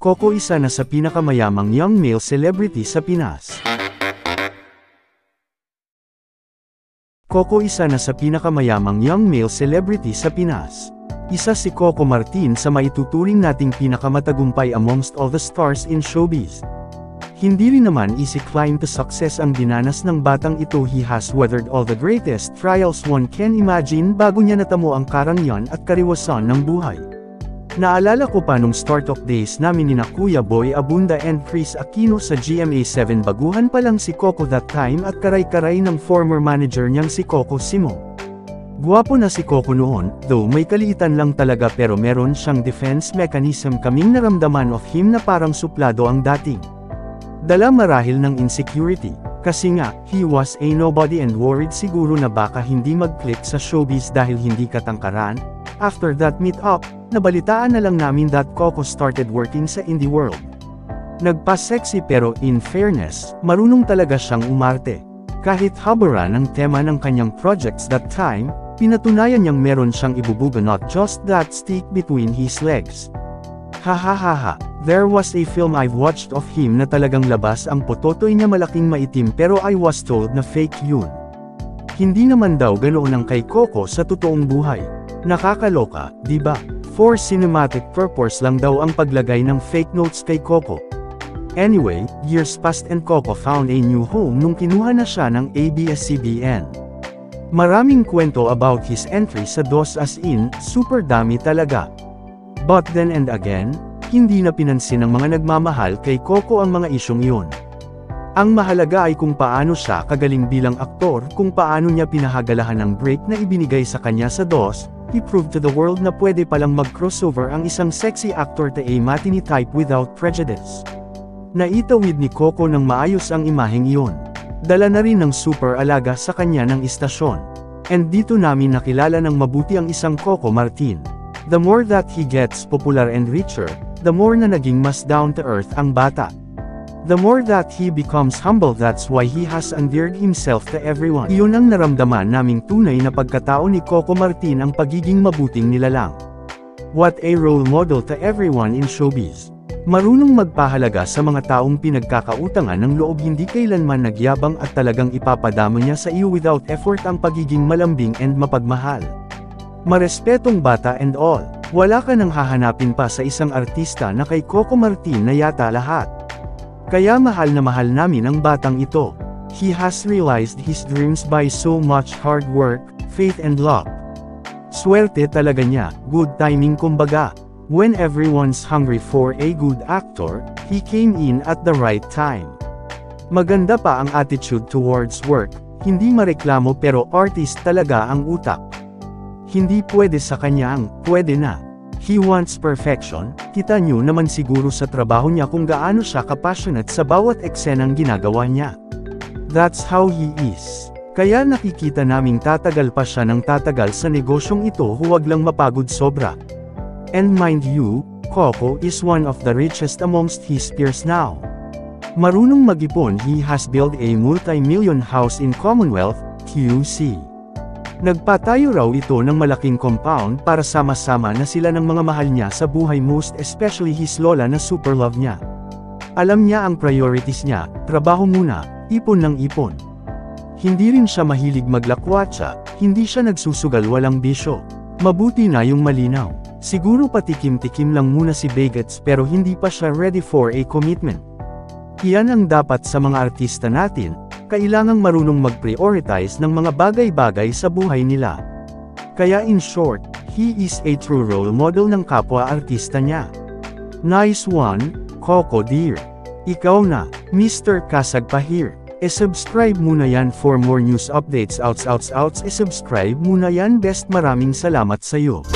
Coco isa na sa pinakamayamang young male celebrity sa Pinas. Coco isa na sa pinakamayamang young male celebrity sa Pinas. Isa si Coco Martin sa maituturing nating pinakamatagumpay amongst all the stars in showbiz. Hindi rin naman easy climb to success ang dinanas ng batang ito. He has weathered all the greatest trials one can imagine bago niya natamo ang karangyaan at kariwasan ng buhay. Naalala ko pa nung startup days namin nina Kuya Boy Abunda and Chris Aquino sa GMA7. Baguhan pa lang si Coco that time at karay-karay ng former manager niyang si Coco Simo. Guwapo na si Coco noon, though may kaliitan lang talaga, pero meron siyang defense mechanism. Kaming naramdaman of him na parang suplado ang dating. Dala marahil ng insecurity, kasi nga, he was a nobody and worried siguro na baka hindi mag-click sa showbiz dahil hindi katangkaran. After that meet-up, nabalitaan na lang namin that Coco started working sa indie world. Nagpa-sexy pero in fairness, marunong talaga siyang umarte. Kahit haburan ang tema ng kanyang projects that time, pinatunayan niyang meron siyang ibubuga, not just that stick between his legs. Hahaha, there was a film I've watched of him na talagang labas ang pototoy niya, malaking maitim, pero I was told na fake yun. Hindi naman daw ganoon ang kay Coco sa totoong buhay. Nakakaloka, di ba? For cinematic purpose lang daw ang paglagay ng fake notes kay Coco. Anyway, years passed and Coco found a new home nung kinuha na siya ng ABS-CBN. Maraming kwento about his entry sa DOS, as in, super dami talaga. But then and again, hindi na pinansin ng mga nagmamahal kay Coco ang mga isyong iyon. Ang mahalaga ay kung paano siya kagaling bilang aktor, kung paano niya pinahagalahan ang break na ibinigay sa kanya sa DOS. He proved to the world na pwede palang mag-crossover ang isang sexy actor to a matinee type without prejudice. Naitawid ni Coco ng maayos ang imaheng iyon. Dala na rin ng super alaga sa kanya ng istasyon. And dito namin nakilala ng mabuti ang isang Coco Martin. The more that he gets popular and richer, the more na naging mas down to earth ang bata. The more that he becomes humble, that's why he has endeared himself to everyone. Iyon ang naramdaman naming tunay na pagkatao ni Coco Martin, ang pagiging mabuting nilalang. What a role model to everyone in showbiz. Marunong magpahalaga sa mga taong pinagkakautangan ng loob, hindi kailanman nagyabang at talagang ipapadama niya sa iyo without effort ang pagiging malambing and mapagmahal. Marespetong bata and all. Wala ka nang hahanapin pa sa isang artista na kay Coco Martin na yata lahat. Kaya mahal na mahal namin ang batang ito. He has realized his dreams by so much hard work, faith and luck. Swerte talaga niya, good timing kumbaga. When everyone's hungry for a good actor, he came in at the right time. Maganda pa ang attitude towards work, hindi mareklamo, pero artist talaga ang utak. Hindi pwede sa kanya ang pwede na. He wants perfection. Kita nyo naman siguro sa trabaho niya kung gaano siya kapassionate sa bawat eksenang ginagawa niya. That's how he is. Kaya nakikita naming tatagal pa siya ng tatagal sa negosyong ito, huwag lang mapagod sobra. And mind you, Coco is one of the richest amongst his peers now. Marunong mag-ipon, he has built a multi-million house in Commonwealth, QC. Nagpatayo raw ito ng malaking compound para sama-sama na sila ng mga mahal niya sa buhay, most especially his lola na super love niya. Alam niya ang priorities niya, trabaho muna, ipon ng ipon. Hindi rin siya mahilig maglakwatsa, hindi siya nagsusugal, walang bisyo. Mabuti na yung malinaw. Siguro patikim-tikim lang muna si Bagets, pero hindi pa siya ready for a commitment. Iyan ang dapat sa mga artista natin. Kailangang marunong mag-prioritize ng mga bagay-bagay sa buhay nila. Kaya in short, he is a true role model ng kapwa-artista niya. Nice one, Coco dear. Ikaw na, Mr. Kasagpa here. E-subscribe muna yan for more news updates. Outs. E-subscribe muna yan best. Maraming salamat sa'yo.